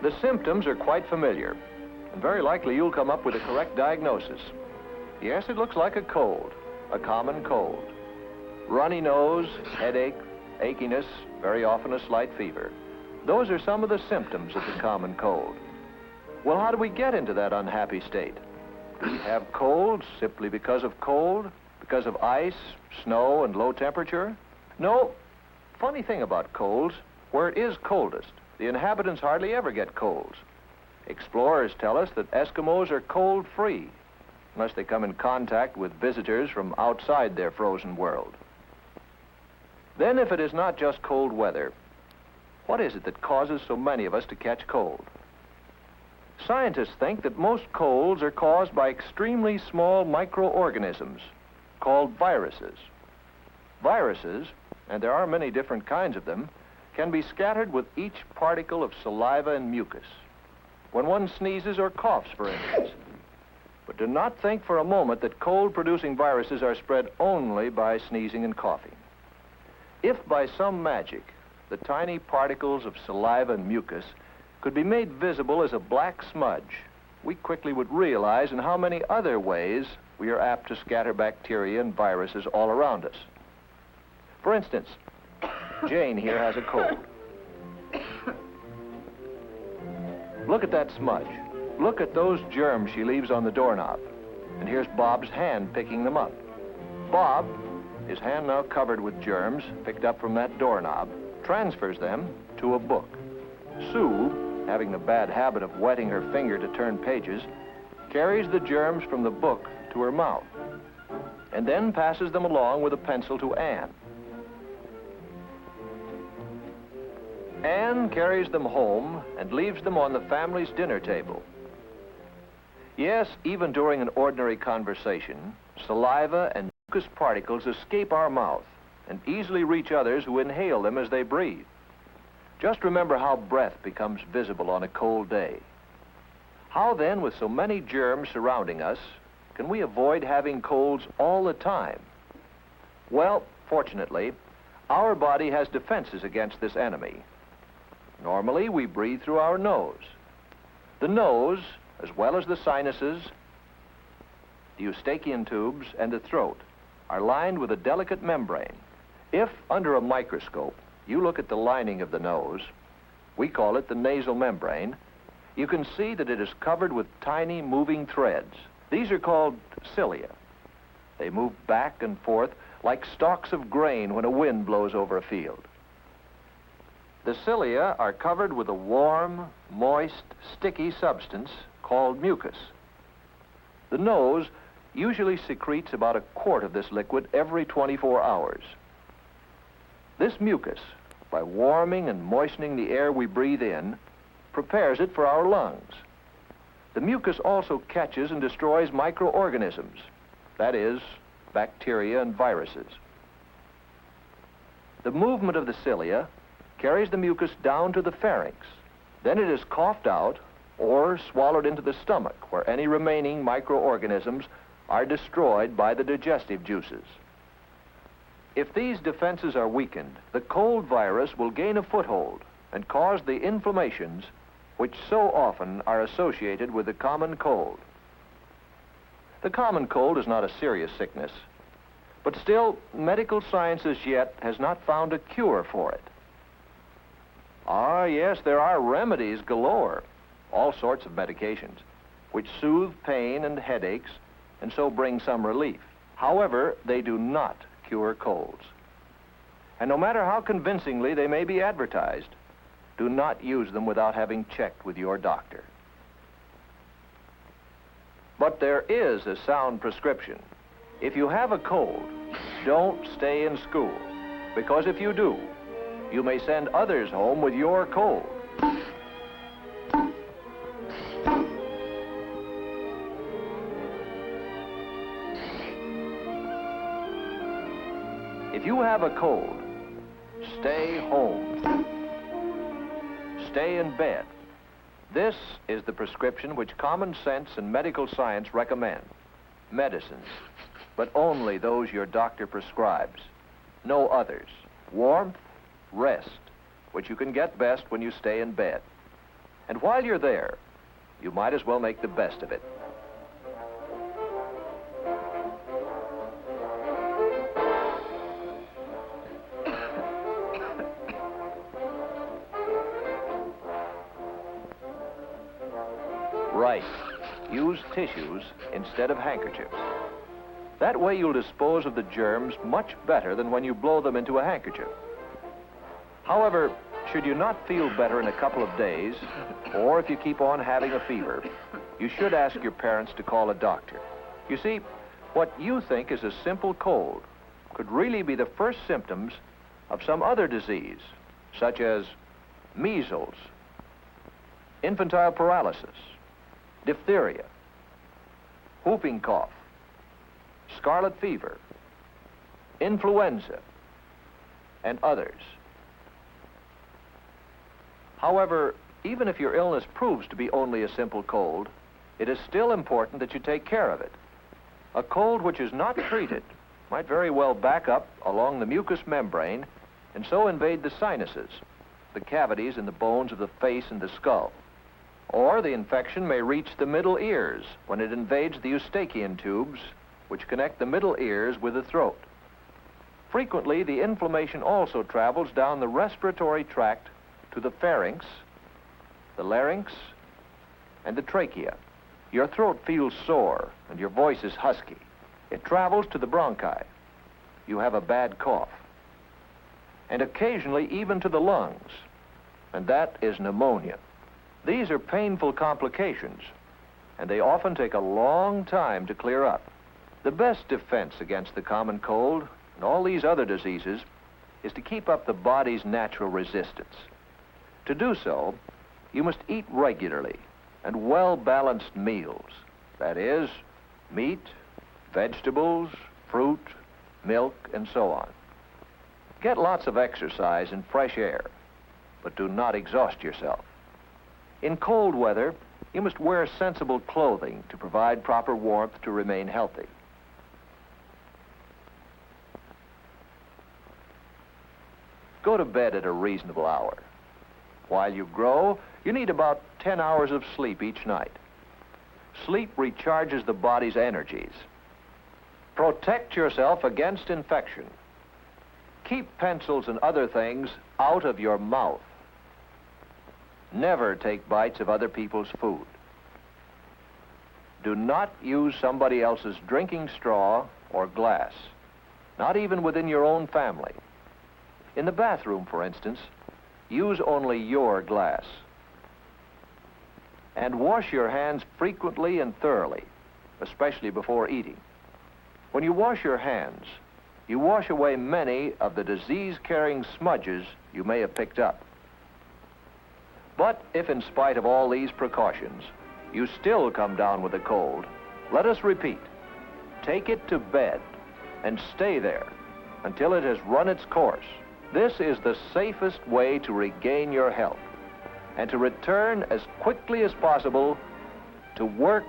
The symptoms are quite familiar, and very likely you'll come up with a correct diagnosis. Yes, it looks like a cold, a common cold. Runny nose, headache, achiness, very often a slight fever. Those are some of the symptoms of the common cold. Well, how do we get into that unhappy state? Do we have colds simply because of cold? Because of ice, snow, and low temperature? No. Funny thing about colds, where it is coldest, the inhabitants hardly ever get colds. Explorers tell us that Eskimos are cold-free, unless they come in contact with visitors from outside their frozen world. Then, if it is not just cold weather, what is it that causes so many of us to catch cold? Scientists think that most colds are caused by extremely small microorganisms called viruses. Viruses, and there are many different kinds of them, can be scattered with each particle of saliva and mucus, when one sneezes or coughs, for instance. But do not think for a moment that cold-producing viruses are spread only by sneezing and coughing. If by some magic the tiny particles of saliva and mucus could be made visible as a black smudge, we quickly would realize in how many other ways we are apt to scatter bacteria and viruses all around us. For instance, Jane here has a cold. Look at that smudge. Look at those germs she leaves on the doorknob. And here's Bob's hand picking them up. Bob, his hand now covered with germs picked up from that doorknob, transfers them to a book. Sue, having the bad habit of wetting her finger to turn pages, carries the germs from the book to her mouth, and then passes them along with a pencil to Anne. Anne carries them home and leaves them on the family's dinner table. Yes, even during an ordinary conversation, saliva and mucus particles escape our mouth and easily reach others who inhale them as they breathe. Just remember how breath becomes visible on a cold day. How then, with so many germs surrounding us, can we avoid having colds all the time? Well, fortunately, our body has defenses against this enemy. Normally, we breathe through our nose. The nose, as well as the sinuses, the eustachian tubes, and the throat, are lined with a delicate membrane. If, under a microscope, you look at the lining of the nose, we call it the nasal membrane, you can see that it is covered with tiny moving threads. These are called cilia. They move back and forth like stalks of grain when a wind blows over a field. The cilia are covered with a warm, moist, sticky substance called mucus. The nose usually secretes about a quart of this liquid every 24 hours. This mucus, by warming and moistening the air we breathe in, prepares it for our lungs. The mucus also catches and destroys microorganisms, that is, bacteria and viruses. The movement of the cilia carries the mucus down to the pharynx. Then it is coughed out or swallowed into the stomach, where any remaining microorganisms are destroyed by the digestive juices. If these defenses are weakened, the cold virus will gain a foothold and cause the inflammations which so often are associated with the common cold. The common cold is not a serious sickness, but still, medical science as yet has not found a cure for it. Ah, yes, there are remedies galore, all sorts of medications, which soothe pain and headaches and so bring some relief. However, they do not cure colds. And no matter how convincingly they may be advertised, do not use them without having checked with your doctor. But there is a sound prescription. If you have a cold, don't stay in school, because if you do, you may send others home with your cold. If you have a cold, stay home. Stay in bed. This is the prescription which common sense and medical science recommend. Medicines, but only those your doctor prescribes. No others. Warmth, rest, which you can get best when you stay in bed. And while you're there, you might as well make the best of it. Right. Use tissues instead of handkerchiefs. That way you'll dispose of the germs much better than when you blow them into a handkerchief. However, should you not feel better in a couple of days, or if you keep on having a fever, you should ask your parents to call a doctor. You see, what you think is a simple cold could really be the first symptoms of some other disease, such as measles, infantile paralysis, diphtheria, whooping cough, scarlet fever, influenza, and others. However, even if your illness proves to be only a simple cold, it is still important that you take care of it. A cold which is not treated might very well back up along the mucous membrane and so invade the sinuses, the cavities in the bones of the face and the skull. Or the infection may reach the middle ears when it invades the eustachian tubes, which connect the middle ears with the throat. Frequently, the inflammation also travels down the respiratory tract to the pharynx, the larynx, and the trachea. Your throat feels sore and your voice is husky. It travels to the bronchi. You have a bad cough. And occasionally even to the lungs, and that is pneumonia. These are painful complications, and they often take a long time to clear up. The best defense against the common cold and all these other diseases is to keep up the body's natural resistance. To do so, you must eat regularly and well-balanced meals. That is, meat, vegetables, fruit, milk, and so on. Get lots of exercise and fresh air, but do not exhaust yourself. In cold weather, you must wear sensible clothing to provide proper warmth to remain healthy. Go to bed at a reasonable hour. While you grow, you need about 10 hours of sleep each night. Sleep recharges the body's energies. Protect yourself against infection. Keep pencils and other things out of your mouth. Never take bites of other people's food. Do not use somebody else's drinking straw or glass, not even within your own family. In the bathroom, for instance, use only your glass. And wash your hands frequently and thoroughly, especially before eating. When you wash your hands, you wash away many of the disease-carrying smudges you may have picked up. But if in spite of all these precautions, you still come down with a cold, let us repeat, take it to bed and stay there until it has run its course. This is the safest way to regain your health and to return as quickly as possible to work